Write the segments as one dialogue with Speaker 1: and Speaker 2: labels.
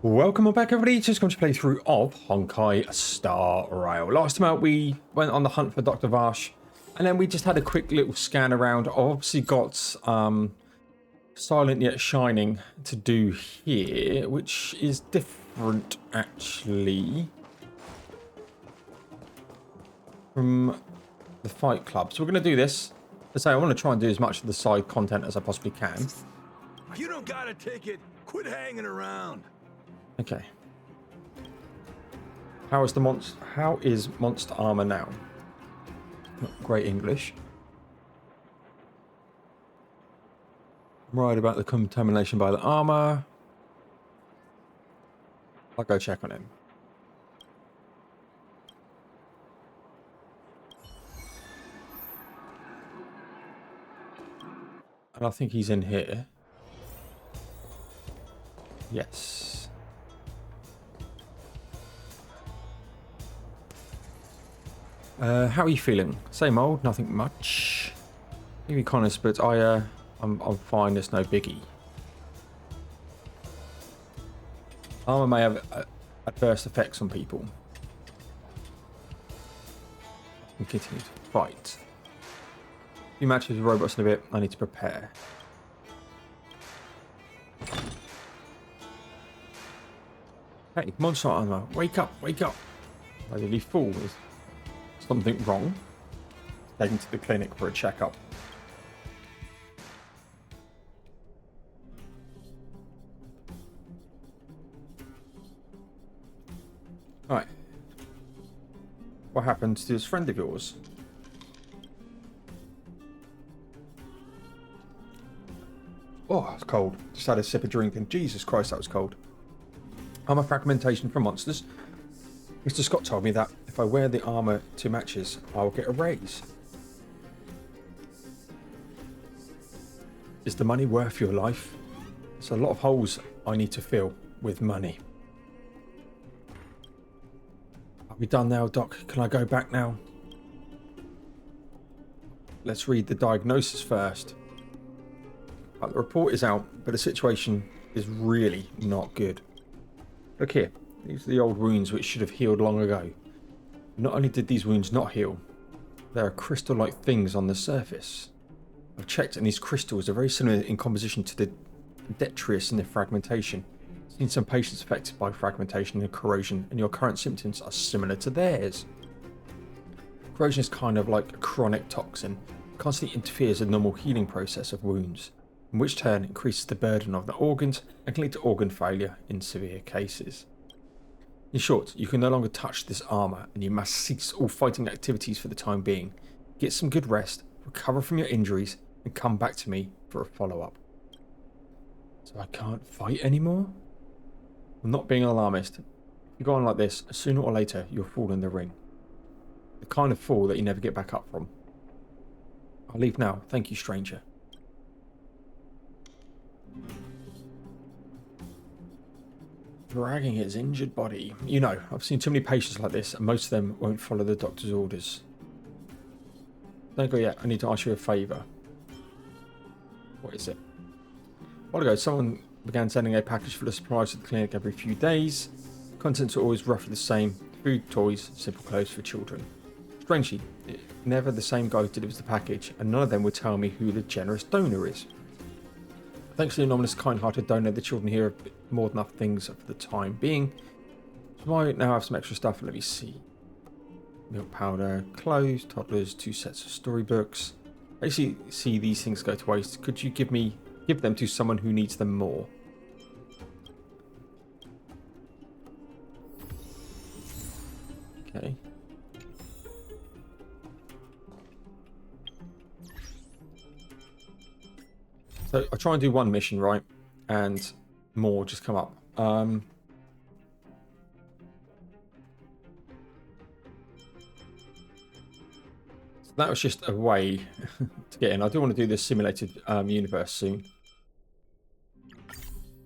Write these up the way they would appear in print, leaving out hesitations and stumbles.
Speaker 1: Welcome on back, everybody. Just going to play through of Honkai Star Rail. Last time out, we went on the hunt for Dr. Vash, and then we just had a quick little scan around. Obviously got Silent Yet Shining to do here, which is different, actually, from the Fight Club. So we're going to do this. Let's say I want to try and do as much of the side content as I possibly can.
Speaker 2: You don't got a ticket. Quit hanging around.
Speaker 1: Okay. How is monster armor now? Not great English. I'm worried about the contamination by the armor. I'll go check on him. And I think he's in here. Yes. How are you feeling? Same old, nothing much. Maybe kind of, but I'm fine. There's no biggie. Armor may have adverse effects on people. And continue to fight. A few matches with robots in a bit. I need to prepare. Hey, monster armor! Wake up! Wake up! Bloody fool! Is something wrong? Taken to the clinic for a checkup. Alright. What happened to this friend of yours? Oh, it's cold. Just had a sip of drink and Jesus Christ, that was cold. Armor fragmentation from monsters. Mr. Scott told me that if I wear the armor to matches, I'll get a raise. Is the money worth your life? There's a lot of holes I need to fill with money. Are we done now, Doc? Can I go back now? Let's read the diagnosis first. The report is out, but the situation is really not good. Look here. These are the old wounds which should have healed long ago. Not only did these wounds not heal, there are crystal-like things on the surface. I've checked and these crystals are very similar in composition to the detritus in the fragmentation. I've seen some patients affected by fragmentation and corrosion, and your current symptoms are similar to theirs. Corrosion is kind of like a chronic toxin. It constantly interferes with the normal healing process of wounds, in which turn increases the burden of the organs and can lead to organ failure in severe cases. In short, you can no longer touch this armor and you must cease all fighting activities for the time being. Get some good rest, recover from your injuries, and come back to me for a follow-up. So I can't fight anymore? I'm not being an alarmist. If you go on like this, sooner or later you'll fall in the ring. The kind of fall that you never get back up from. I'll leave now. Thank you, stranger. Dragging his injured body. You know, I've seen too many patients like this, and most of them won't follow the doctor's orders. Don't go yet. I need to ask you a favour. What is it? A while ago, someone began sending a package full of supplies to the clinic every few days. Contents are always roughly the same. Food, toys, simple clothes for children. Strangely, never the same guy who delivers the package, and none of them would tell me who the generous donor is. Thanks to the anonymous, kind-hearted donor, the children here have more than enough things for the time being. So I now have some extra stuff. Let me see. Milk powder, clothes, toddlers, 2 sets of storybooks. I see these things go to waste. Could you give them to someone who needs them more? Okay. So I try and do one mission, right? And more just come up. So that was just a way to get in. I do want to do this simulated universe soon.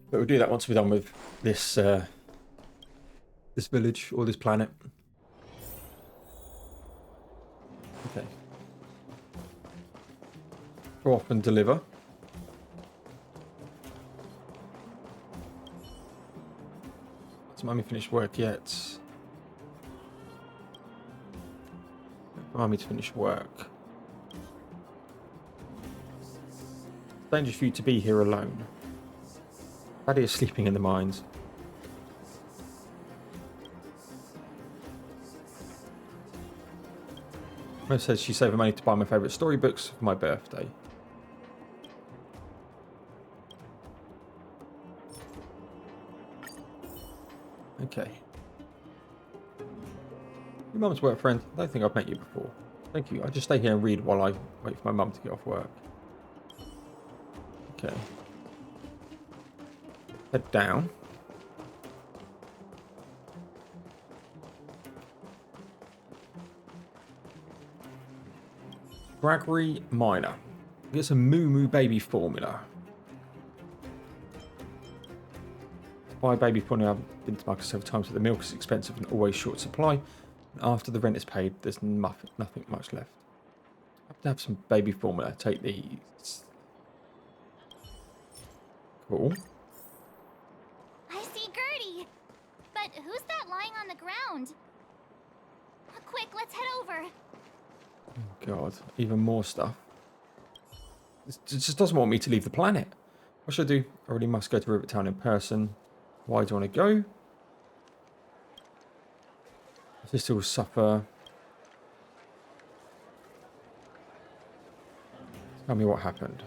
Speaker 1: But we'll do that once we're done with this this village or this planet. Okay. Go off and deliver. Hasn't Mummy finished work yet? Mummy to finish work. Dangerous for you to be here alone. Daddy is sleeping in the mines. Mo says she's saving money to buy my favourite storybooks for my birthday. Okay. Your mum's work friend. I don't think I've met you before. Thank you. I just stay here and read while I wait for my mum to get off work. Okay. Head down. Gregory Minor. Get some Moo Moo baby formula. To buy baby formula, I've been to market several times, but the milk is expensive and always short supply. And after the rent is paid, there's nothing much left. I have to have some baby formula. Take these. Cool.
Speaker 3: I see Gertie. But who's that lying on the ground? Quick, let's head over.
Speaker 1: Oh God, even more stuff. It just doesn't want me to leave the planet. What should I do? I really must go to Rivet Town in person. Why do I want to go? My sister will suffer. Tell me what happened.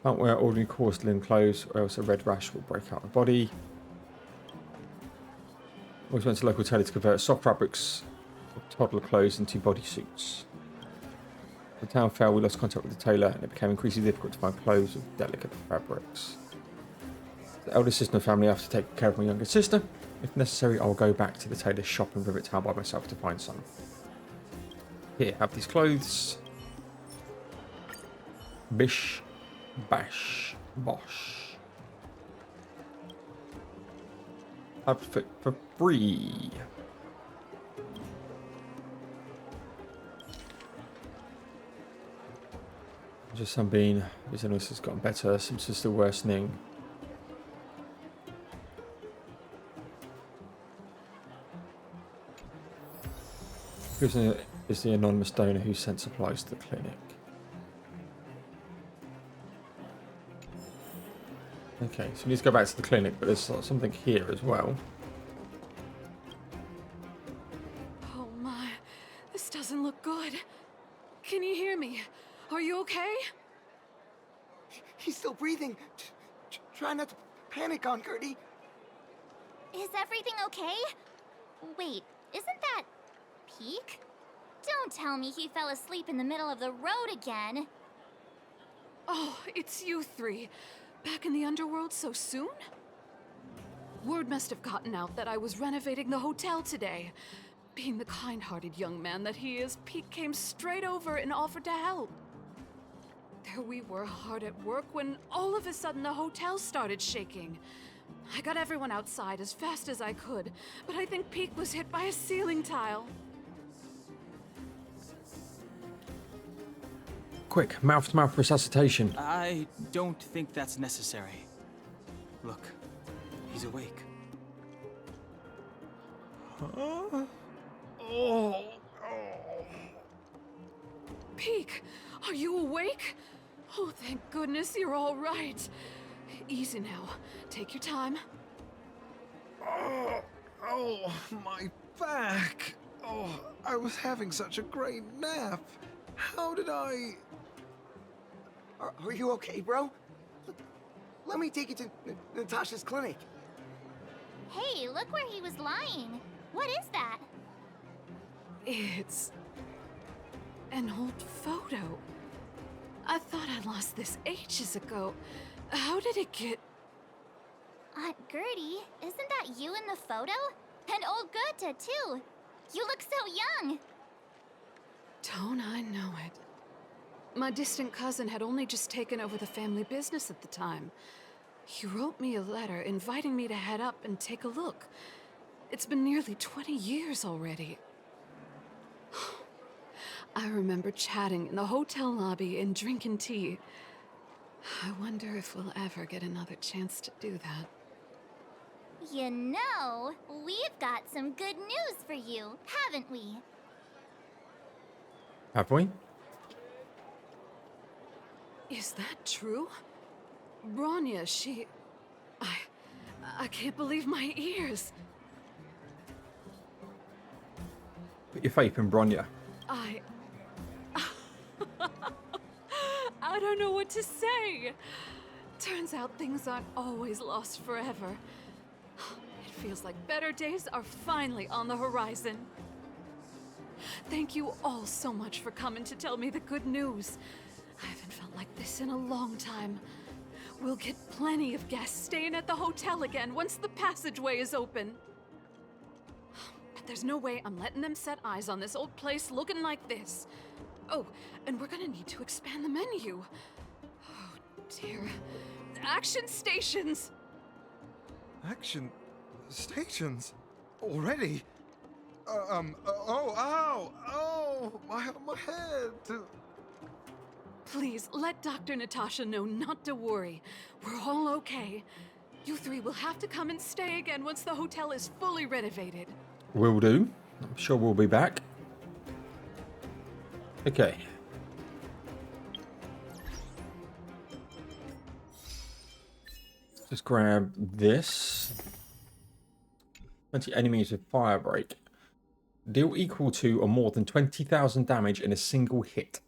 Speaker 1: Can't wear ordinary coarse linen clothes or else a red rash will break out my body. Always went to local tailor to convert soft fabrics of toddler clothes into bodysuits. The town fell, we lost contact with the tailor and it became increasingly difficult to find clothes with delicate fabrics. The eldest sister in the family, I have to take care of my younger sister. If necessary, I will go back to the tailor's shop in Rivet Town by myself to find some. Here, have these clothes. Bish, bash, bosh. Outfit for free. Just Sunbeam. His illness has gotten better. Symptoms are still worsening. Prisoner is the anonymous donor who sent supplies to the clinic. Okay, so we need to go back to the clinic, but there's something here as well.
Speaker 4: Oh my, this doesn't look good. Can you hear me? Are you okay?
Speaker 5: He's still breathing. Try not to panic on Gertie.
Speaker 3: Is everything okay? Wait, isn't that Peak? Don't tell me he fell asleep in the middle of the road again.
Speaker 4: Oh, it's you three. Back in the underworld so soon? Word must have gotten out that I was renovating the hotel today. Being the kind-hearted young man that he is, Pete came straight over and offered to help. There we were, hard at work, when all of a sudden the hotel started shaking. I got everyone outside as fast as I could, but I think Pete was hit by a ceiling tile.
Speaker 1: Quick, mouth-to-mouth resuscitation.
Speaker 6: I don't think that's necessary. Look, he's awake.
Speaker 2: Huh? Oh.
Speaker 4: Peek, are you awake? Oh, thank goodness you're all right. Easy now. Take your time.
Speaker 2: Oh, my back. Oh, I was having such a great nap. How did I...
Speaker 5: Are you okay, bro? Let me take you to Natasha's clinic.
Speaker 3: Hey, look where he was lying. What is that?
Speaker 4: It's an old photo. I thought I lost this ages ago. How did it get...
Speaker 3: Aunt Gertie, isn't that you in the photo? And old Goethe, too. You look so young.
Speaker 4: Don't I know it? My distant cousin had only just taken over the family business at the time. He wrote me a letter inviting me to head up and take a look. It's been nearly 20 years already. I remember chatting in the hotel lobby and drinking tea. I wonder if we'll ever get another chance to do that.
Speaker 3: You know, we've got some good news for you, haven't we?
Speaker 1: Have we?
Speaker 4: Is that true? Bronya, she... I can't believe my ears.
Speaker 1: Put your faith in Bronya.
Speaker 4: I don't know what to say. Turns out things aren't always lost forever. It feels like better days are finally on the horizon. Thank you all so much for coming to tell me the good news. I haven't felt like this in a long time. We'll get plenty of guests staying at the hotel again once the passageway is open. But there's no way I'm letting them set eyes on this old place looking like this. Oh, and we're gonna need to expand the menu. Oh, dear. Action stations!
Speaker 2: Action stations? Already? My head.
Speaker 4: Please, let Dr. Natasha know not to worry. We're all okay. You three will have to come and stay again once the hotel is fully renovated.
Speaker 1: Will do. I'm sure we'll be back. Okay. Just grab this. 20 enemies with fire break. Deal equal to or more than 20,000 damage in a single hit.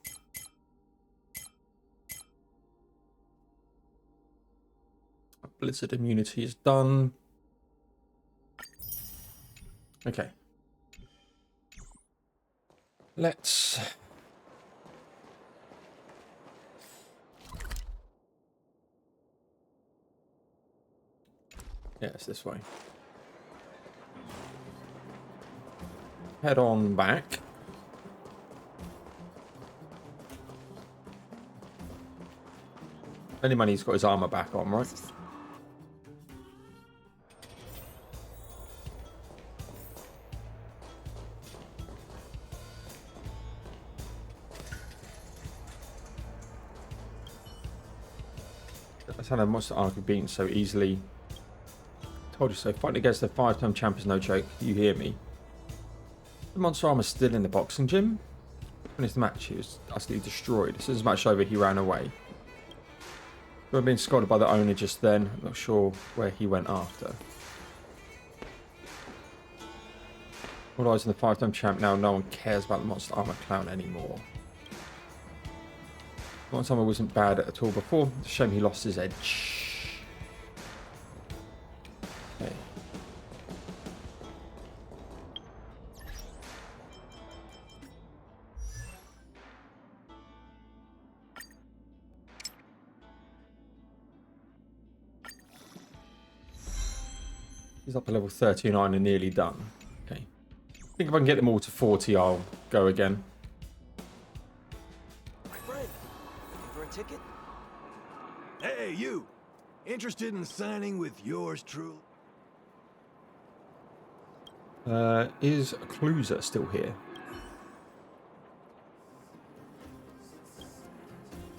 Speaker 1: Blizzard immunity is done. Okay. Let's... Yeah, it's this way. Head on back. Any money, he's got his armor back on, right? That's how the monster arc have beaten so easily. Told you so. Fighting against the 5-time champ is no joke. You hear me? The monster armor's still in the boxing gym. Finished the match, he was utterly destroyed. As soon as the match was over, he ran away. We were being scolded by the owner just then. I'm not sure where he went after. All eyes on the 5-time champ now. No one cares about the monster armor clown anymore. The monster armor wasn't bad at all before. It's a shame he lost his edge. Okay. He's up to level 39 and nearly done. Okay. I think if I can get them all to 40, I'll go again.
Speaker 7: My friend, looking for a ticket? Hey, you! Interested in signing with yours truly?
Speaker 1: Is Cluser still here?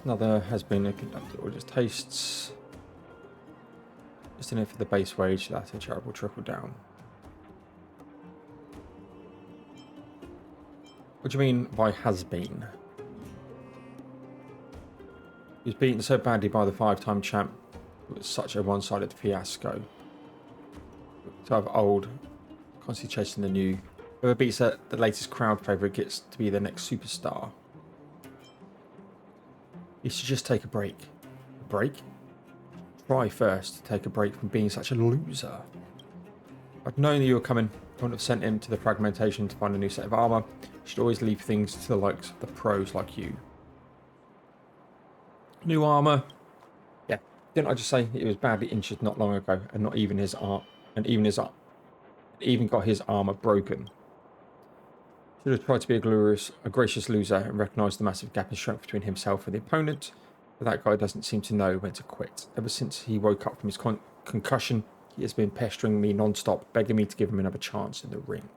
Speaker 1: Another has been conducted or just tastes. Just in it for the base wage, that's a charitable trickle down. What do you mean by has been? He was beaten so badly by the 5-time champ. It was such a one-sided fiasco. To have old, constantly chasing the new. Whoever beats the latest crowd favourite gets to be the next superstar. You should just take a break. A break? Try first to take a break from being such a loser. I'd known that you were coming. I wouldn't have sent him to the fragmentation to find a new set of armour. You should always leave things to the likes of the pros like you. New armour. Yeah, didn't I just say he was badly injured not long ago, and not even his art, and even got his armour broken. Should have tried to be a gracious loser and recognise the massive gap in strength between himself and the opponent. But that guy doesn't seem to know when to quit. Ever since he woke up from his concussion, he has been pestering me non-stop, begging me to give him another chance in the ring.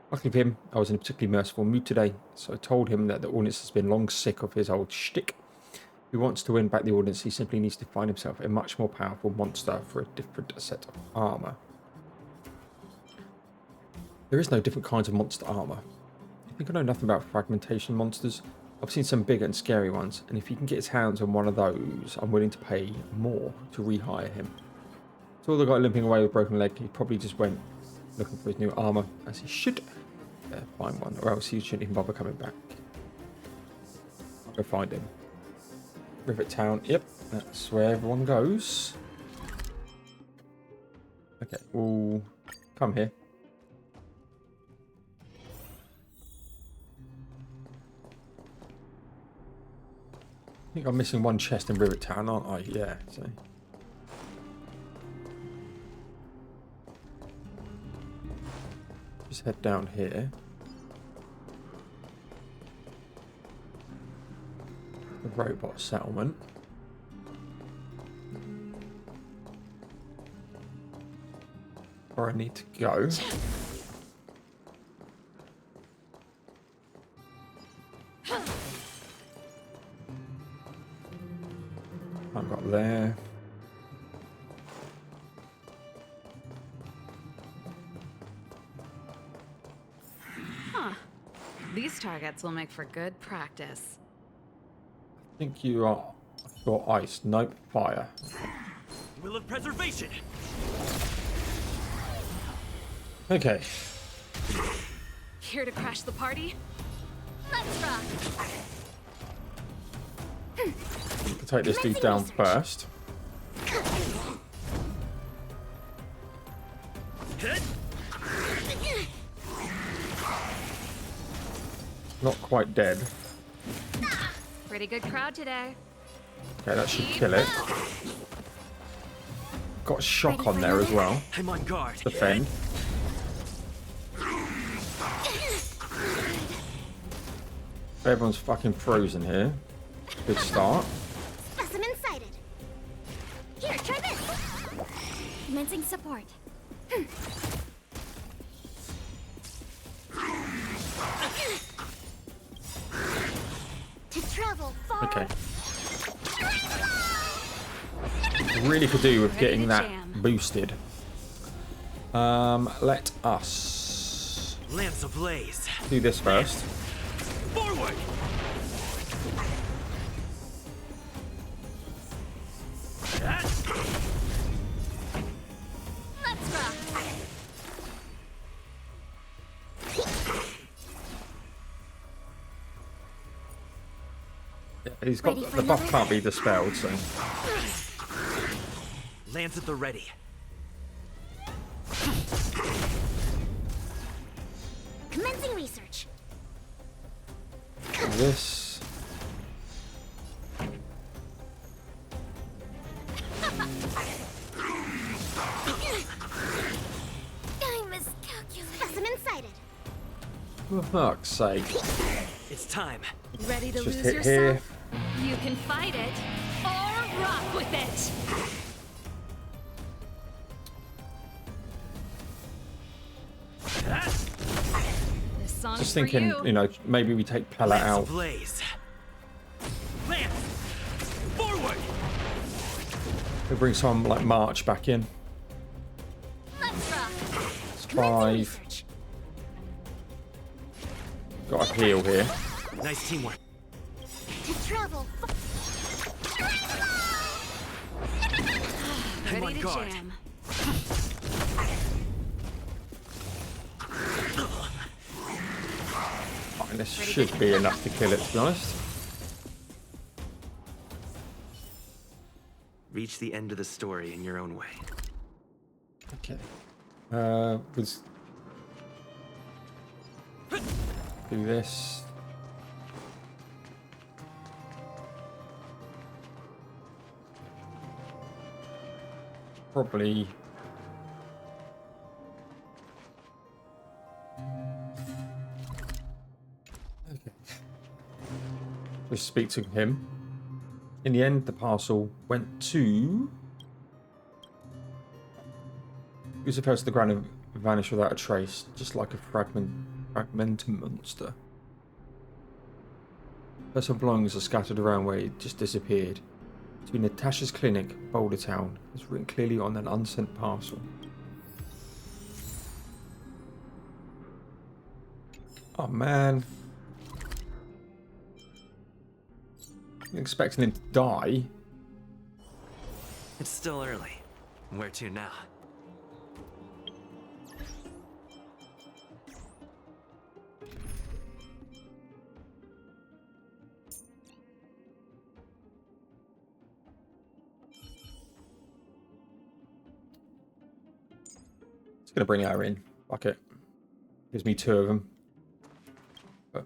Speaker 1: Luckily for him, I was in a particularly merciful mood today, so I told him that the audience has been long sick of his old shtick. If he wants to win back the audience, he simply needs to find himself a much more powerful monster for a different set of armour. There is no different kinds of monster armor. I think I know nothing about fragmentation monsters. I've seen some bigger and scary ones, and if he can get his hands on one of those, I'm willing to pay more to rehire him. So the guy limping away with a broken leg, he probably just went looking for his new armor, as he should find one, or else he shouldn't even bother coming back. I'll go find him. Rivet Town, yep, that's where everyone goes. Okay, we'll come here. I think I'm missing one chest in Rivet Town, aren't I? Yeah, so. Just head down here. The robot settlement. Where I need to go. I've got there.
Speaker 8: Huh. These targets will make for good practice.
Speaker 1: I think you are for ice. Nope, fire.
Speaker 7: Will of preservation.
Speaker 1: Okay.
Speaker 4: Here to crash the party?
Speaker 3: Let's rock.
Speaker 1: We'll take this dude down first. Not quite dead.
Speaker 8: Pretty good crowd today.
Speaker 1: Okay, that should kill it. Got shock on there as well.
Speaker 7: I'm on guard.
Speaker 1: Defend. Everyone's fucking frozen here. Good start.
Speaker 3: Specimen sighted. Here, try this. Commencing support. To travel far.
Speaker 1: Okay. Really could do with getting that boosted. Let us
Speaker 7: Lance ablaze.
Speaker 1: do this first.
Speaker 7: Forward.
Speaker 3: Let's rock.
Speaker 1: Yeah, he's got
Speaker 3: Ready for
Speaker 1: the buff
Speaker 3: another?
Speaker 1: can't be dispelled, so
Speaker 7: Lance at the ready.
Speaker 3: Commencing research.
Speaker 1: this.
Speaker 3: I miscalculated. Specimen sighted.
Speaker 1: For fuck's sake.
Speaker 7: It's time.
Speaker 4: Ready to
Speaker 1: Just
Speaker 4: lose
Speaker 1: hit
Speaker 4: yourself?
Speaker 1: here.
Speaker 4: You can fight it or rock with it. This song's
Speaker 1: Just
Speaker 4: for
Speaker 1: thinking,
Speaker 4: you.
Speaker 1: you know, maybe we take Pella
Speaker 7: Lance
Speaker 1: out.
Speaker 7: ablaze. Lance. Forward.
Speaker 1: We bring some like March back in.
Speaker 3: Let's rock.
Speaker 1: It's
Speaker 3: Commencing
Speaker 1: 5.
Speaker 3: research.
Speaker 1: Got a heal here.
Speaker 7: Nice teamwork.
Speaker 3: To travel far.
Speaker 7: I'm
Speaker 4: Ready
Speaker 7: on
Speaker 4: to
Speaker 7: guard.
Speaker 4: jam.
Speaker 1: Fine, this should be enough to kill it, to be honest.
Speaker 7: Reach the end of the story in your own way.
Speaker 1: Okay. Was do this. Probably. Okay. Just speak to him. In the end, the parcel went to. He was supposed to the ground and vanish without a trace, just like a fragmentum monster. Personal belongings are scattered around where it just disappeared. Between Natasha's clinic, Boulder Town, it's written clearly on an unsent parcel. Oh man. I'm expecting him to die.
Speaker 9: It's still early. Where to now?
Speaker 1: It's gonna bring her in. Fuck it. Gives me 2 of them. But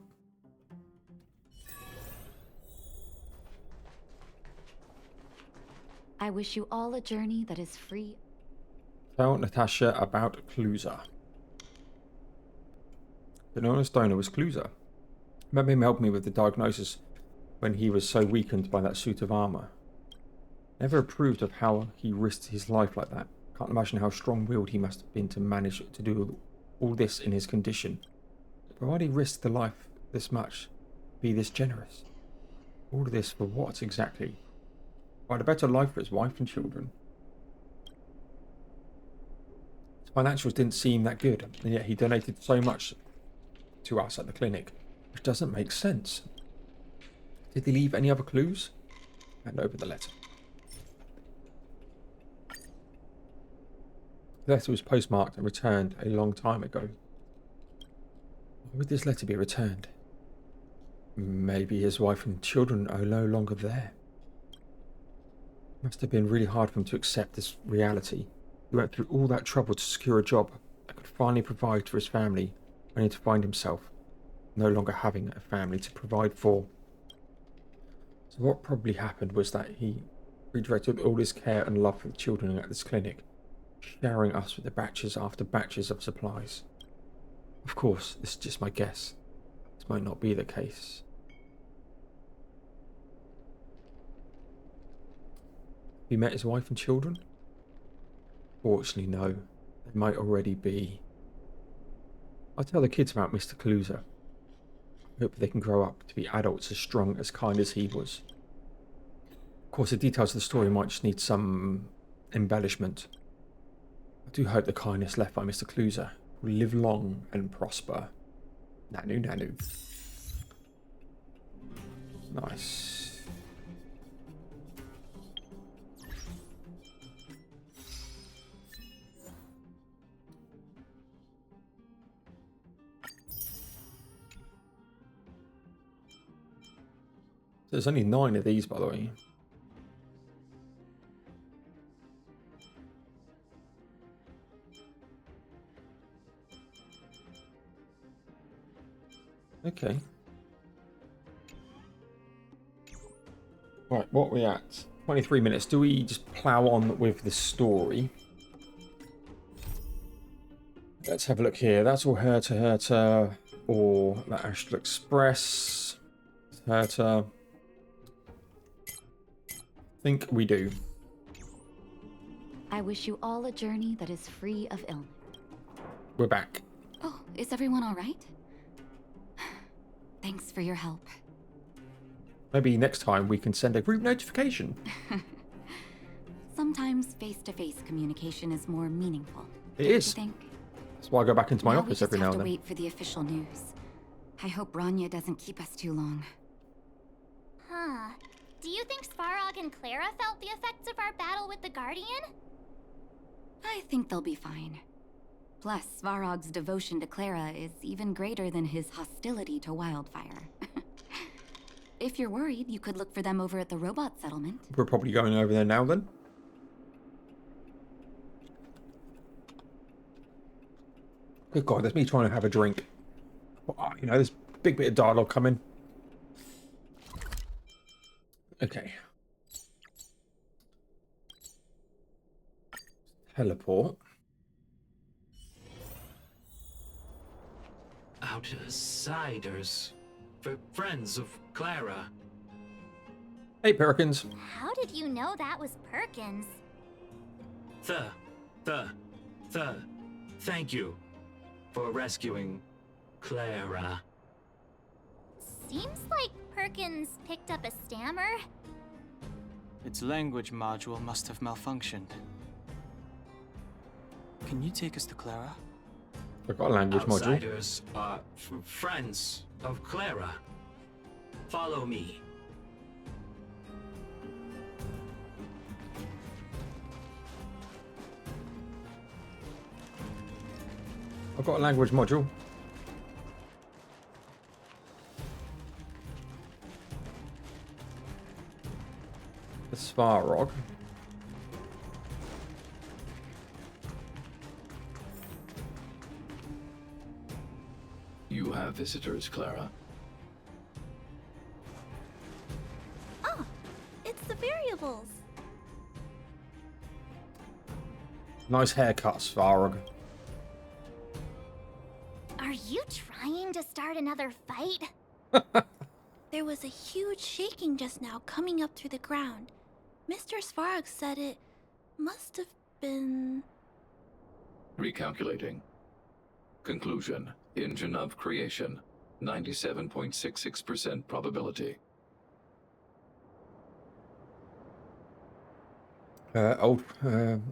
Speaker 10: I wish you all a journey that is free.
Speaker 1: tell Natasha about Cluser. The known as donor was Cluser. Remember him helping me with the diagnosis when he was so weakened by that suit of armor. Never approved of how he risked his life like that. Can't imagine how strong-willed he must have been to manage to do all this in his condition. But why'd he risk the life this much? Be this generous? All of this for what exactly? Provide a better life for his wife and children. His financials didn't seem that good, and yet he donated so much to us at the clinic, which doesn't make sense. Did he leave any other clues? Hand over the letter. The letter was postmarked and returned a long time ago. Why would this letter be returned? Maybe his wife and children are no longer there. It must have been really hard for him to accept this reality. He went through all that trouble to secure a job that could finally provide for his family, only to find himself no longer having a family to provide for. So what probably happened was that he redirected all his care and love for the children at this clinic, showering us with the batches after batches of supplies. Of course, this is just my guess. This might not be the case. He met his wife and children? Fortunately, no. They might already be. I'll tell the kids about Mr. Cluser. I hope they can grow up to be adults as strong, as kind as he was. Of course, the details of the story might just need some embellishment. I do hope the kindness left by Mr. Cluser will live long and prosper. Nanu, nanu. Nice. There's only 9 of these, by the way. Okay. Right, what are we at? 23 minutes. Do we just plow on with the story? Let's have a look here. That's all Herta, or the Astral Express. Herta. I think we do.
Speaker 10: I wish you all a journey that is free of illness.
Speaker 1: We're back.
Speaker 10: Oh, is everyone all right? Thanks for your help.
Speaker 1: Maybe next time we can send a group notification.
Speaker 10: Sometimes face-to-face communication is more meaningful.
Speaker 1: It
Speaker 10: don't
Speaker 1: is.
Speaker 10: you think?
Speaker 1: That's why I go back into my office every now and
Speaker 10: We
Speaker 1: then.
Speaker 10: just have to wait for the official news. I hope Rania doesn't keep us too long.
Speaker 3: Huh. Do you think Svarog and Clara felt the effects of our battle with the Guardian?
Speaker 10: I think they'll be fine. Plus, Svarog's devotion to Clara is even greater than his hostility to Wildfire. If you're worried, you could look for them over at the robot settlement.
Speaker 1: We're probably going over there now then. Good God, that's me trying to have a drink. You know, there's a big bit of dialogue coming. Okay. Teleport.
Speaker 11: Outsiders. For friends of Clara.
Speaker 1: Hey, Perkins.
Speaker 3: How did you know that was Perkins?
Speaker 11: Thank you for rescuing Clara.
Speaker 3: Seems like Perkins picked up a stammer.
Speaker 6: Its language module must have malfunctioned. Can you take us to Clara?
Speaker 1: I've got a language module.
Speaker 11: Outsiders are friends of Clara. Follow me.
Speaker 1: I've got a language module. The Svarog.
Speaker 12: You have visitors, Clara.
Speaker 3: Oh, it's the variables.
Speaker 1: Nice haircut, Svarog.
Speaker 3: Are you trying to start another fight?
Speaker 13: There was a huge shaking just now coming up through the ground. Mr. Svarog said it must have been...
Speaker 12: Recalculating. Conclusion. Engine of creation. 97.66% probability.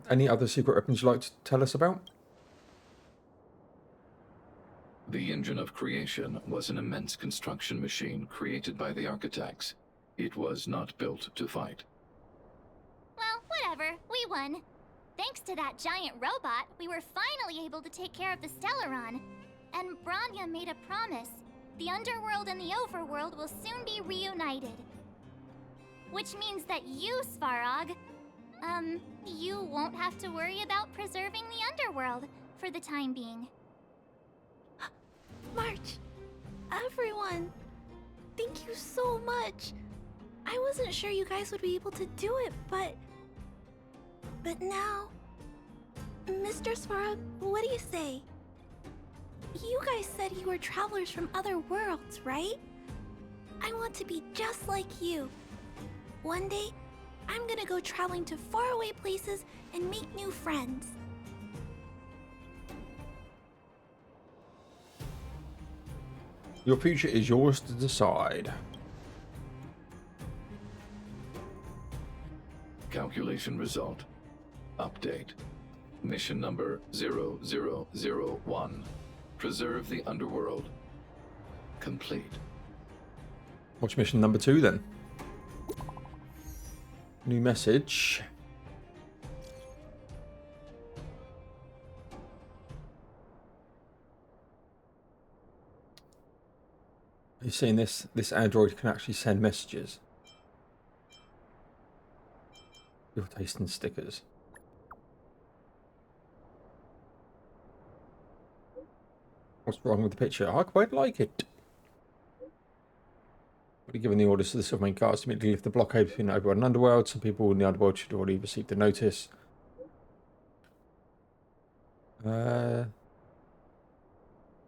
Speaker 1: Any other secret weapons you'd like to tell us about?
Speaker 12: The engine of creation was an immense construction machine created by the architects. It was not built to fight.
Speaker 3: Well, whatever. We won. Thanks to that giant robot, we were finally able to take care of the Stellaron. And Branya made a promise. The underworld and the overworld will soon be reunited. Which means that you, Svarog, you won't have to worry about preserving the underworld for the time being.
Speaker 13: March, everyone, thank you so much. I wasn't sure you guys would be able to do it, but now... Mr. Svarog, what do you say? You guys said you were travelers from other worlds, right? I want to be just like you. One day, I'm gonna go traveling to faraway places and make new friends.
Speaker 1: Your future is yours to decide.
Speaker 12: Calculation result. Update. Mission number 0001. Preserve the underworld. Complete.
Speaker 1: What's mission number 2 then? New message. You're seeing this android can actually send messages. You're tasting stickers. What's wrong with the picture? I quite like it. Already given the orders to the submarine cars to immediately lift the blockade between the overworld and underworld. Some people in the underworld should already receive the notice.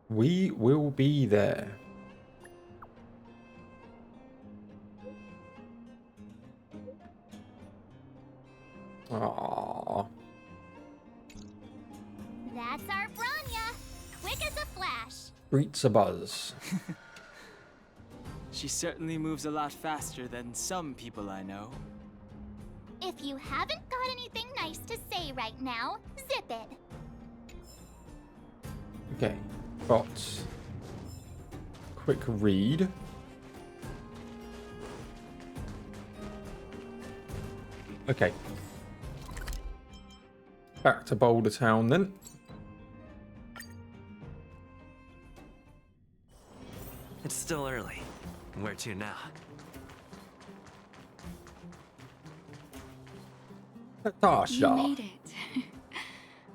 Speaker 1: We will be there. Aww.
Speaker 3: That's our Branya, quick as a flash.
Speaker 1: Streets a buzz.
Speaker 6: She certainly moves a lot faster than some people I know.
Speaker 3: If you haven't got anything nice to say right now, zip it.
Speaker 1: Okay, got quick read. Okay. Back to Boulder Town then.
Speaker 9: It's still early. Where to now?
Speaker 1: Natasha.
Speaker 10: You made it.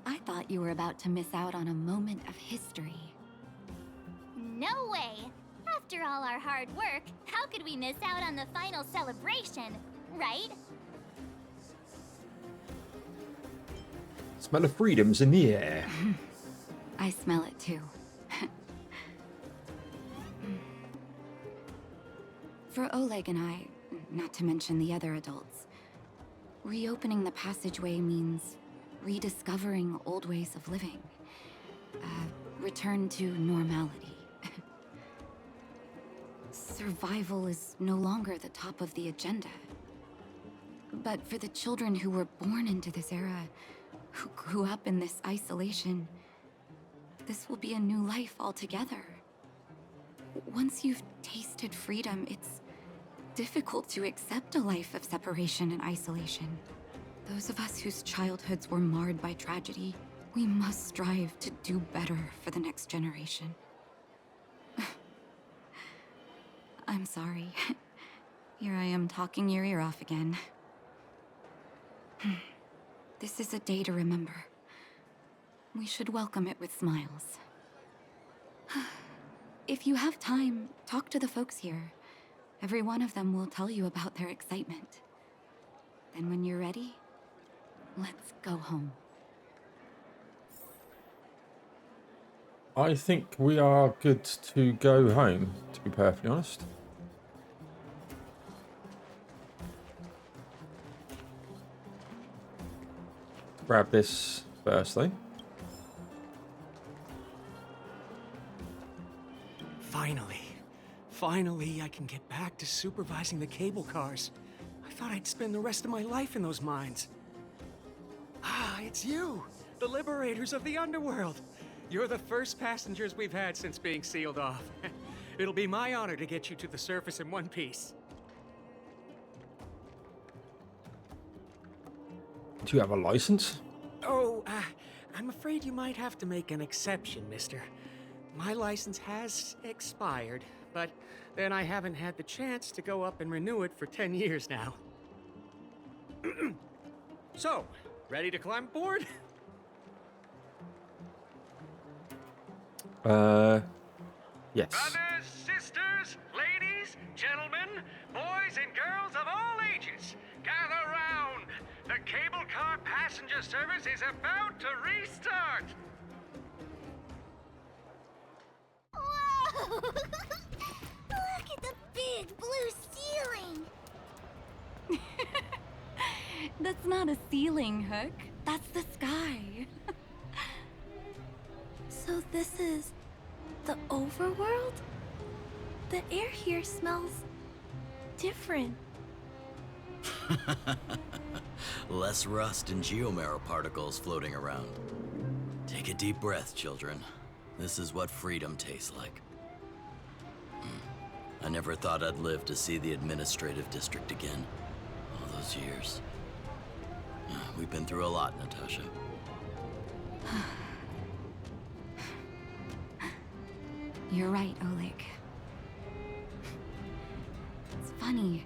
Speaker 10: I thought you were about to miss out on a moment of history.
Speaker 3: No way. After all our hard work, how could we miss out on the final celebration, right?
Speaker 1: Smell of freedom's in the air.
Speaker 10: I smell it too. For Oleg and I, not to mention the other adults, reopening the passageway means rediscovering old ways of living. Return to normality. Survival is no longer the top of the agenda. But for the children who were born into this era, who grew up in this isolation, this will be a new life altogether. Once you've tasted freedom, it's difficult to accept a life of separation and isolation. Those of us whose childhoods were marred by tragedy, we must strive to do better for the next generation. I'm sorry. Here I am talking your ear off again. This is a day to remember. We should welcome it with smiles. If you have time, talk to the folks here. Every one of them will tell you about their excitement. Then when you're ready, let's go home.
Speaker 1: I think we are good to go home, to be perfectly honest. Grab this first, though.
Speaker 14: Finally, I can get back to supervising the cable cars. I thought I'd spend the rest of my life in those mines. Ah, it's you, the liberators of the underworld. You're the first passengers we've had since being sealed off. It'll be my honor to get you to the surface in one piece.
Speaker 1: Do you have a license?
Speaker 14: Oh, I'm afraid you might have to make an exception, mister. My license has expired, but then I haven't had the chance to go up and renew it for 10 years now. So, ready to climb aboard?
Speaker 1: Yes.
Speaker 14: Brothers, sisters, ladies, gentlemen, boys and girls of all ages, gather round. The cable car passenger service is about to restart.
Speaker 3: Whoa! Look at the big blue ceiling!
Speaker 10: That's not a ceiling, Hook. That's the sky.
Speaker 13: So this is the overworld? The air here smells different.
Speaker 15: Less rust and geomarrow particles floating around. Take a deep breath, children. This is what freedom tastes like. I never thought I'd live to see the administrative district again. All those years. We've been through a lot, Natasha.
Speaker 10: You're right, Oleg. It's funny.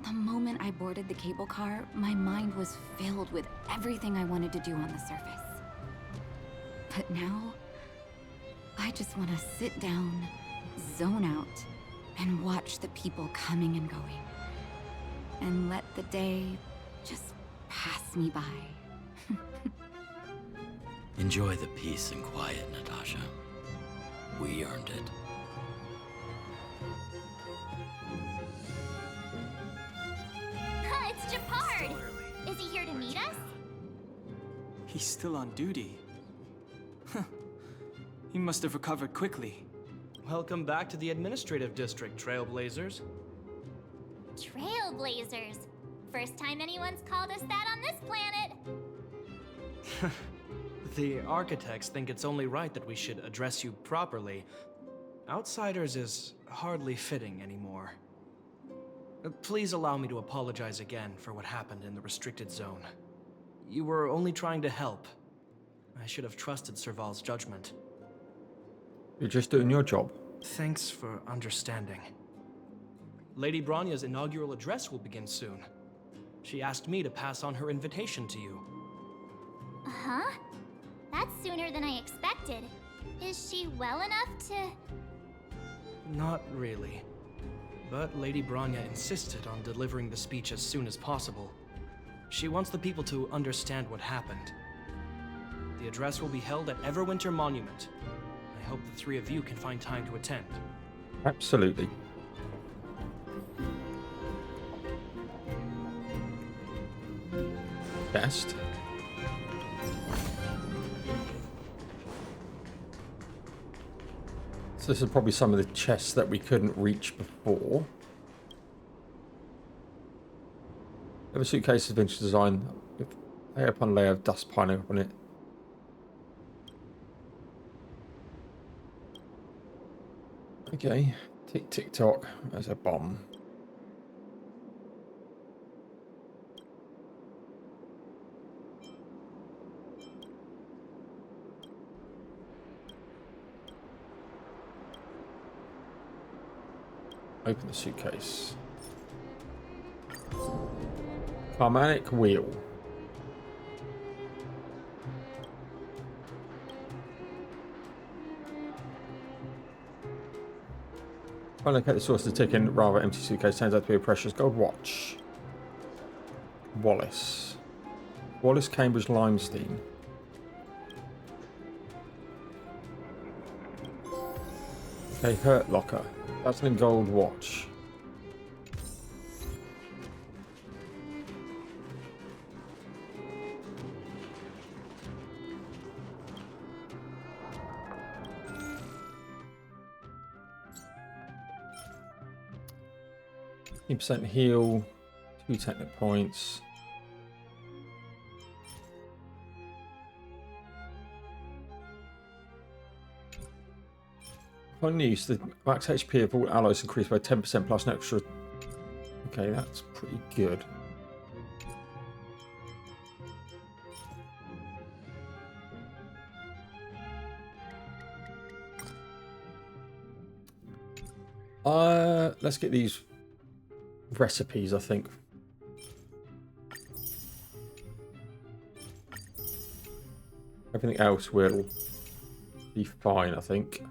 Speaker 10: The moment I boarded the cable car, my mind was filled with everything I wanted to do on the surface. But now, I just want to sit down, zone out, and watch the people coming and going. And let the day just pass me by.
Speaker 15: Enjoy the peace and quiet, Natasha. We earned it.
Speaker 3: It's Japard! Is he here to meet us?
Speaker 6: He's still on duty. He must have recovered quickly.
Speaker 16: Welcome back to the administrative district, Trailblazers.
Speaker 3: Trailblazers. First time anyone's called us that on this planet.
Speaker 16: The architects think it's only right that we should address you properly. Outsiders is hardly fitting anymore. Please allow me to apologize again for what happened in the restricted zone. You were only trying to help. I should have trusted Serval's judgment.
Speaker 1: You're just doing your job.
Speaker 16: Thanks for understanding. Lady Bronya's inaugural address will begin soon. She asked me to pass on her invitation to you.
Speaker 3: Huh? That's sooner than I expected. Is she well enough to...
Speaker 16: Not really. But Lady Bronya insisted on delivering the speech as soon as possible. She wants the people to understand what happened. The address will be held at Everwinter Monument. I hope the three of you can find time to attend.
Speaker 1: Absolutely. Best. So this is probably some of the chests that we couldn't reach before. Have a suitcase of vintage design with layer upon layer of dust piling up on it. Okay, tick tick tock. There's a bomb. Open the suitcase. Karmic wheel. Try to locate the source of the ticket, rather empty suitcase. Turns out to be a precious gold watch. Wallace. Wallace Cambridge Limestein. Okay, Hurt Locker. That's a gold watch. %, heal, 2 technic points. Upon use, the max HP of all alloys increased by 10% plus an extra. Okay, that's pretty good. Let's get these recipes, I think. Everything else will be fine, I think.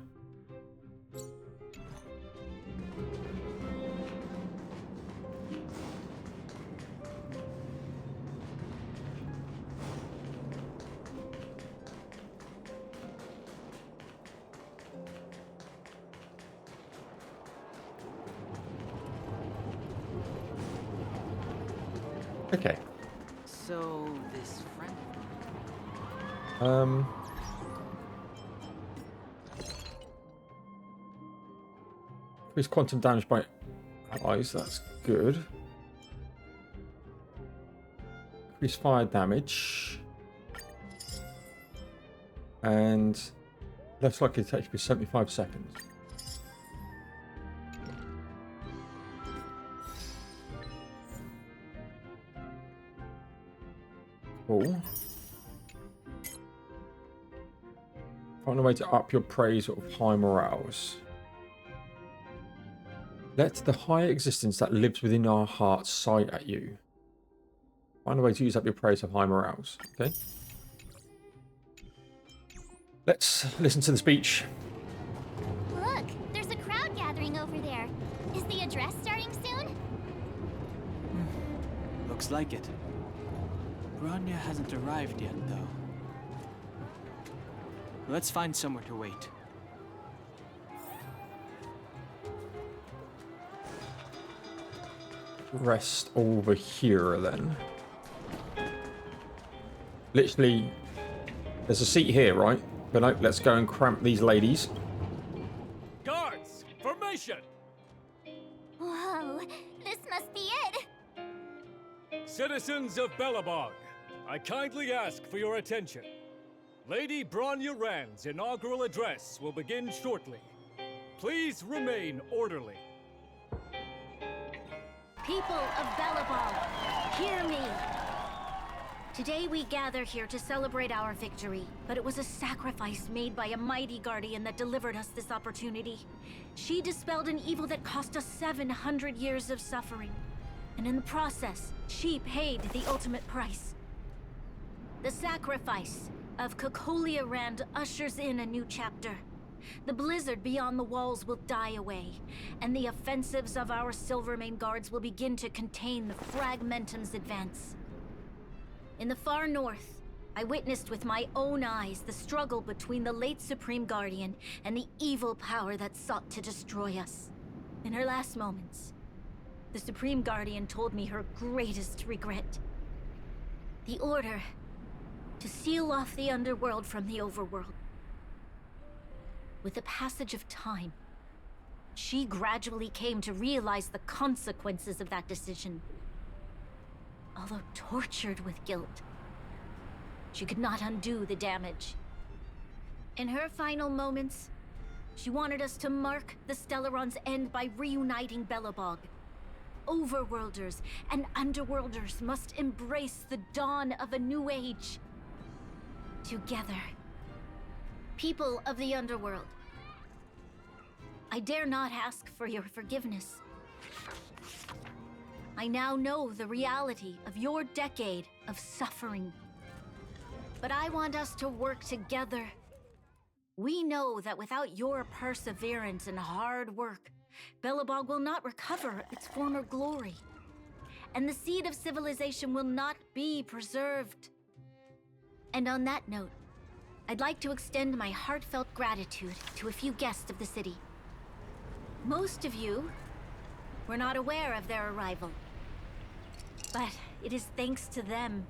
Speaker 1: Okay.
Speaker 6: So this friend.
Speaker 1: Increase quantum damage by allies. That's good. Increase fire damage, and less likely to take you for 75 seconds. Cool. Find a way to up your praise of high morales. Let the higher existence that lives within our hearts sigh at you. Find a way to use up your praise of high morales. Okay. Let's listen to the speech.
Speaker 3: Look, there's a crowd gathering over there. Is the address starting soon?
Speaker 6: Looks like it. Bronya hasn't arrived yet, though. Let's find somewhere to wait.
Speaker 1: Rest over here, then. Literally, there's a seat here, right? But no, let's go and cramp these ladies.
Speaker 17: Guards, formation!
Speaker 3: Whoa, this must be it.
Speaker 17: Citizens of Belobog, I kindly ask for your attention. Lady Bronya Rand's inaugural address will begin shortly. Please remain orderly.
Speaker 18: People of Belobog, hear me. Today we gather here to celebrate our victory, but it was a sacrifice made by a mighty guardian that delivered us this opportunity. She dispelled an evil that cost us 700 years of suffering, and in the process, she paid the ultimate price. The sacrifice of Cocolia Rand ushers in a new chapter. The blizzard beyond the walls will die away, and the offensives of our Silvermane guards will begin to contain the Fragmentum's advance. In the far north, I witnessed with my own eyes the struggle between the late Supreme Guardian and the evil power that sought to destroy us. In her last moments, the Supreme Guardian told me her greatest regret. The order to seal off the underworld from the overworld. With the passage of time, she gradually came to realize the consequences of that decision. Although tortured with guilt, she could not undo the damage. In her final moments, She wanted us to mark the Stellaron's end by reuniting Belobog. Overworlders and underworlders must embrace the dawn of a new age. Together. People of the underworld, I dare not ask for your forgiveness. I now know the reality of your decade of suffering. But I want us to work together. We know that without your perseverance and hard work, Belobog will not recover its former glory. And the seed of civilization will not be preserved. And on that note, I'd like to extend my heartfelt gratitude to a few guests of the city. Most of you were not aware of their arrival. But it is thanks to them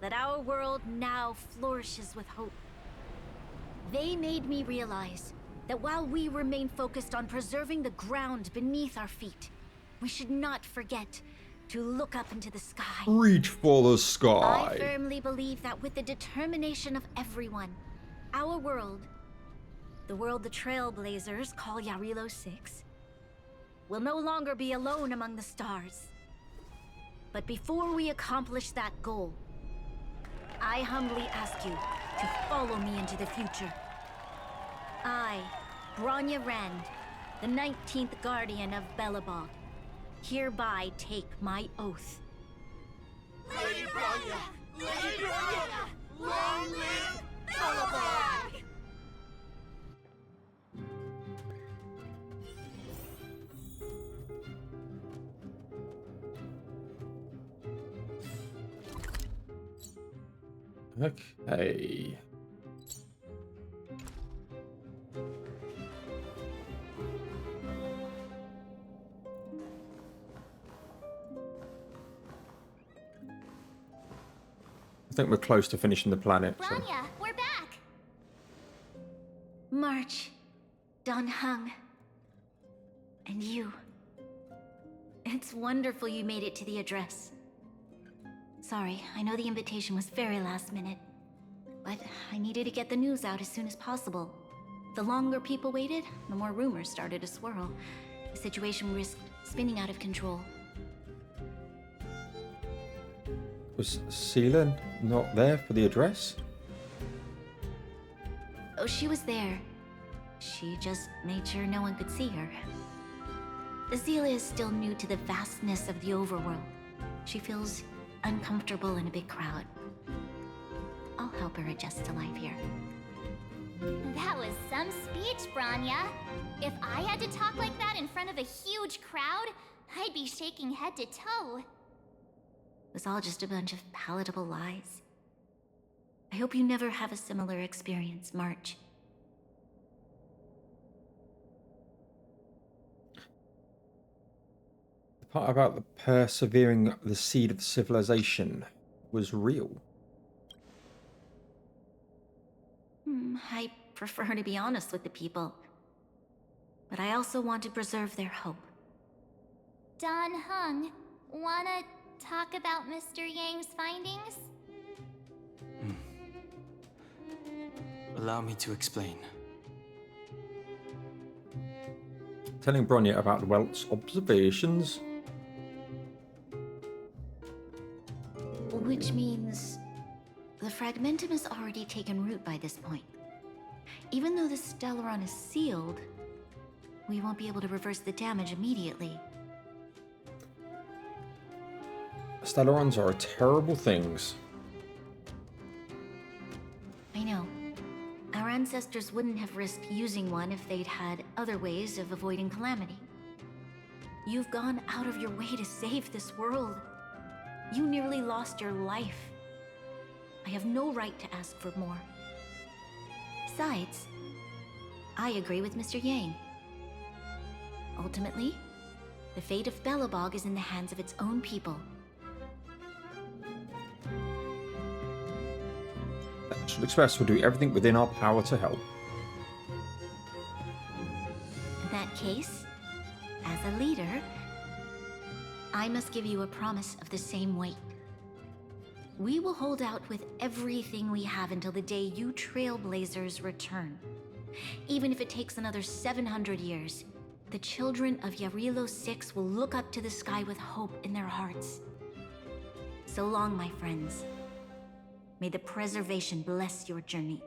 Speaker 18: that our world now flourishes with hope. They made me realize that while we remain focused on preserving the ground beneath our feet, we should not forget to look up into the sky.
Speaker 1: Reach for the sky.
Speaker 18: I firmly believe that with the determination of everyone, our world, the world the Trailblazers call Yarilo 6, will no longer be alone among the stars. But before we accomplish that goal, I humbly ask you to follow me into the future. I, Bronya Rand, the 19th Guardian of Belobog, hereby take my oath.
Speaker 19: Lady Bronya! Lady Bronya! Long live Belobog!
Speaker 1: Okay. I think we're close to finishing the planet. So.
Speaker 3: Bronya, we're back!
Speaker 18: March, Don Hung, and you. It's wonderful you made it to the address. Sorry, I know the invitation was very last minute, but I needed to get the news out as soon as possible. The longer people waited, the more rumors started to swirl. The situation risked spinning out of control.
Speaker 1: Was Seela not there for the address?
Speaker 18: Oh, she was there. She just made sure no one could see her. Azila is still new to the vastness of the overworld. She feels uncomfortable in a big crowd. I'll help her adjust to life here.
Speaker 3: That was some speech, Bronya. If I had to talk like that in front of a huge crowd, I'd be shaking head to toe.
Speaker 18: It was all just a bunch of palatable lies. I hope you never have a similar experience, March.
Speaker 1: The part about the persevering the seed of civilization was real.
Speaker 18: I prefer to be honest with the people. But I also want to preserve their hope.
Speaker 3: Don Hung, wanna talk about Mr. Yang's findings?
Speaker 6: Allow me to explain.
Speaker 1: Telling Bronya about Welt's observations.
Speaker 18: Which means the fragmentum has already taken root by this point. Even though the Stellaron is sealed, we won't be able to reverse the damage immediately.
Speaker 1: Stellarons are terrible things.
Speaker 18: I know. Our ancestors wouldn't have risked using one if they'd had other ways of avoiding calamity. You've gone out of your way to save this world. You nearly lost your life. I have no right to ask for more. Besides, I agree with Mr. Yang. Ultimately, the fate of Belobog is in the hands of its own people.
Speaker 1: Astral Express will do everything within our power to help.
Speaker 18: In that case, as a leader, I must give you a promise of the same weight. We will hold out with everything we have until the day you Trailblazers return. Even if it takes another 700 years, the children of Yarilo 6 will look up to the sky with hope in their hearts. So long, my friends. May the preservation bless your journey.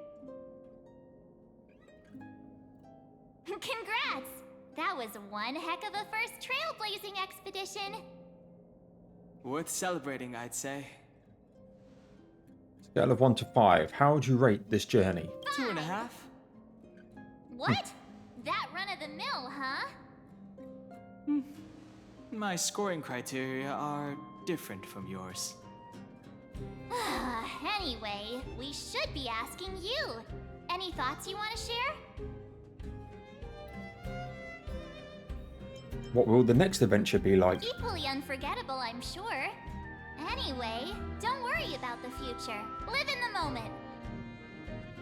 Speaker 3: Congrats! That was one heck of a first trailblazing expedition.
Speaker 6: Worth celebrating, I'd say.
Speaker 1: Scale of 1 to 5. How would you rate this journey?
Speaker 6: 2.5.
Speaker 3: What? That run-of-the-mill, huh?
Speaker 6: My scoring criteria are different from yours.
Speaker 3: Anyway, we should be asking you. Any thoughts you want to share?
Speaker 1: What will the next adventure be like?
Speaker 3: Equally unforgettable, I'm sure. Anyway, don't worry about the future. Live in the moment.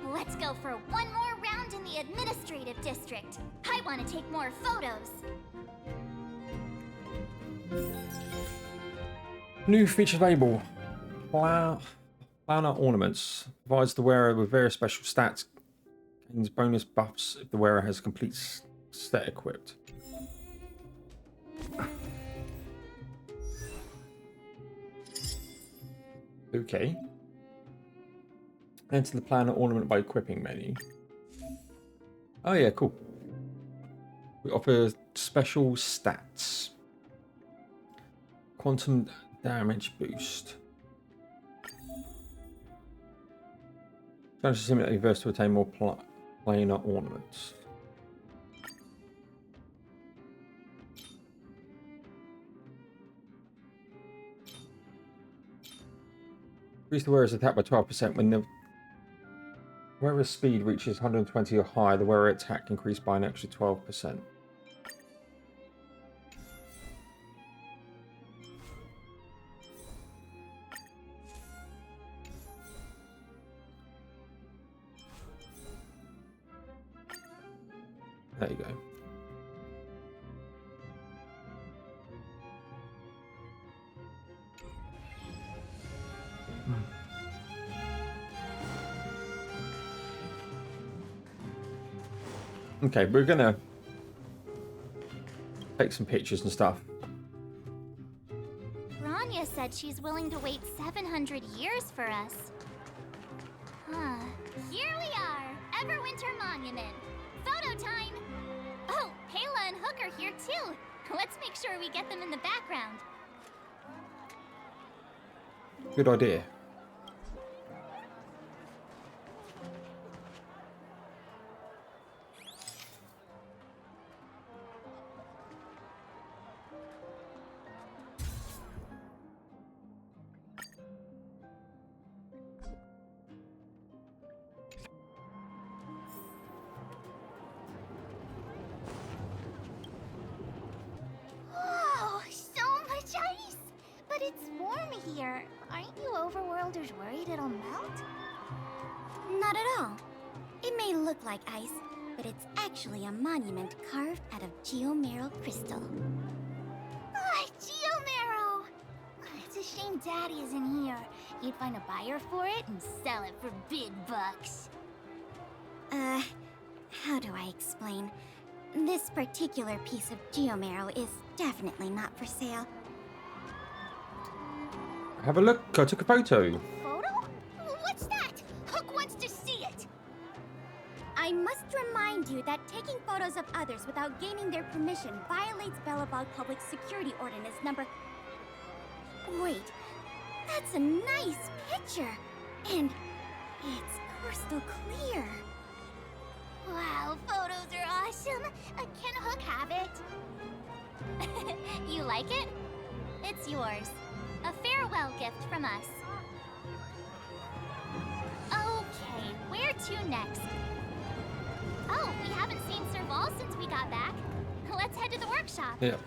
Speaker 3: Let's go for one more round in the administrative district. I want to take more photos.
Speaker 1: New feature available. Flower ornaments. Provides the wearer with various special stats. Gains bonus buffs if the wearer has a complete set equipped. Okay. Enter the planner ornament by equipping menu. Oh yeah, cool. We offer special stats. Quantum damage boost. Challenge to simulate universe to attain more planar ornaments. Increase the wearer's attack by 12% when the wearer's speed reaches 120 or higher. The wearer attack increased by an extra 12%. There you go. Okay, we're gonna take some pictures and stuff.
Speaker 3: Rania said she's willing to wait 700 years for us. Huh. Here we are, Everwinter Monument. Photo time! Oh, Kayla and Hook are here too. Let's make sure we get them in the background.
Speaker 1: Good idea.
Speaker 3: Oh, so much ice! But it's warm here. Aren't you overworlders worried it'll melt?
Speaker 13: Not at all. It may look like ice, but it's actually a monument carved out of geomeral crystal.
Speaker 3: Ah, Geomero! It's a shame Daddy isn't here. He'd find a buyer for it and sell it for big bucks.
Speaker 13: How do I explain? This particular piece of geomeral is definitely not for sale.
Speaker 1: Have a look. I took a photo.
Speaker 3: Photo? What's that? Hook wants to see it.
Speaker 13: I must remind you that taking photos of others without gaining their permission violates Belobog Public Security Ordinance number... Wait, that's a nice picture. And it's crystal clear.
Speaker 3: Wow, photos are awesome. Can Hook have it? You like it? It's yours. A farewell gift from us. Okay, where to next? Oh, we haven't seen Serval since we got back. Let's head to the workshop.
Speaker 1: Yeah.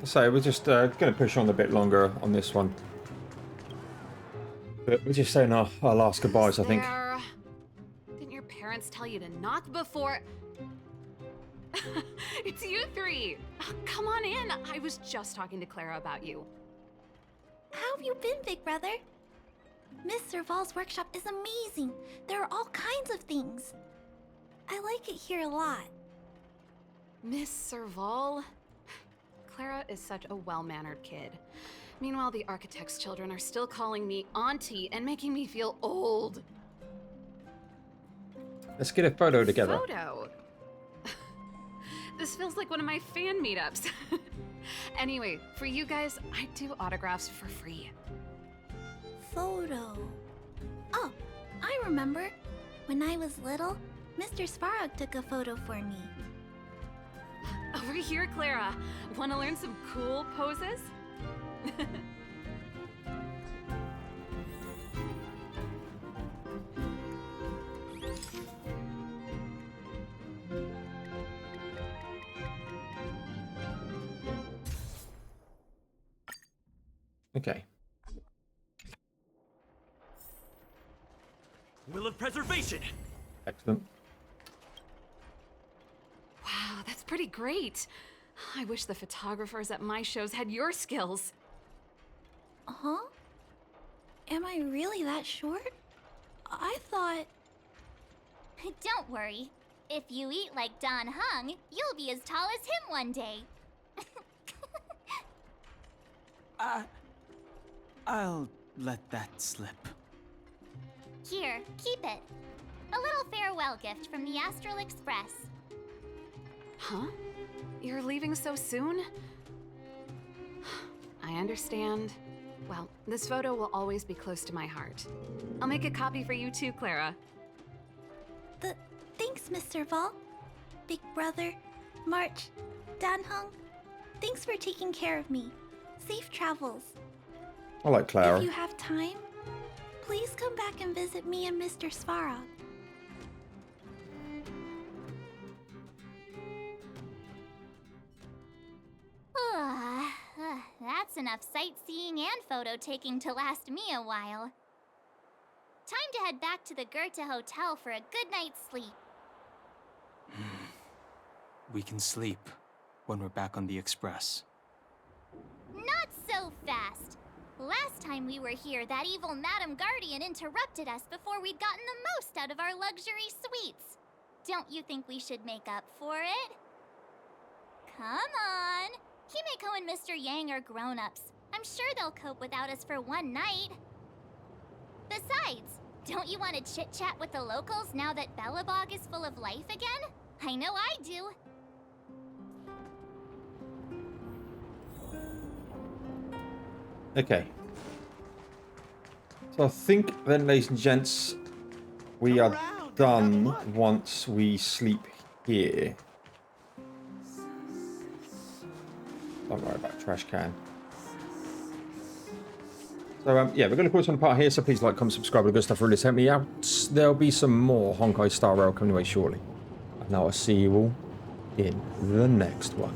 Speaker 1: So we're just going to push on a bit longer on this one. But we're just saying our last goodbyes, I think.
Speaker 8: Didn't your parents tell you to knock before... It's you three! Come on in! I was just talking to Clara about you.
Speaker 13: How have you been, big brother? Miss Serval's workshop is amazing. There are all kinds of things. I like it here a lot.
Speaker 4: Miss Serval? Clara is such a well-mannered kid. Meanwhile, the architect's children are still calling me auntie and making me feel old.
Speaker 1: Let's get a photo together.
Speaker 4: Photo? This feels like one of my fan meetups. Anyway, for you guys, I do autographs for free.
Speaker 13: Photo. Oh, I remember. When I was little, Mr. Svarog took a photo for me.
Speaker 4: Over here, Clara. Want to learn some cool poses?
Speaker 1: Okay.
Speaker 9: Will of preservation.
Speaker 1: Excellent.
Speaker 4: Wow, that's pretty great. I wish the photographers at my shows had your skills.
Speaker 13: Huh? Am I really that short? I thought...
Speaker 3: Don't worry. If you eat like Don Hung, you'll be as tall as him one day.
Speaker 6: I'll let that slip.
Speaker 3: Here, keep it. A little farewell gift from the Astral Express.
Speaker 4: Huh? You're leaving so soon? I understand. Well, this photo will always be close to my heart. I'll make a copy for you too, Clara.
Speaker 13: Thanks, Mr. Vol. Big Brother, March, Dan Hung. Thanks for taking care of me. Safe travels.
Speaker 1: I like Clara.
Speaker 13: If you have time, please come back and visit me and Mr. Svarog.
Speaker 3: That's enough sightseeing and photo taking to last me a while. Time to head back to the Goethe Hotel for a good night's sleep.
Speaker 6: We can sleep when we're back on the Express.
Speaker 3: Not so fast! Last time we were here, that evil Madam Guardian interrupted us before we'd gotten the most out of our luxury suites. Don't you think we should make up for it? Come on! Himeko and Mr. Yang are grown-ups. I'm sure they'll cope without us for one night. Besides, don't you want to chit-chat with the locals now that Belobog is full of life again? I know I do.
Speaker 1: Okay. So I think then, ladies and gents, we are done once we sleep here. Don't worry about trash can. So yeah, we're going to put some part here, so please like, comment, subscribe, all the good stuff really help me out. There'll be some more Honkai Star Rail coming away shortly. And I'll see you all in the next one.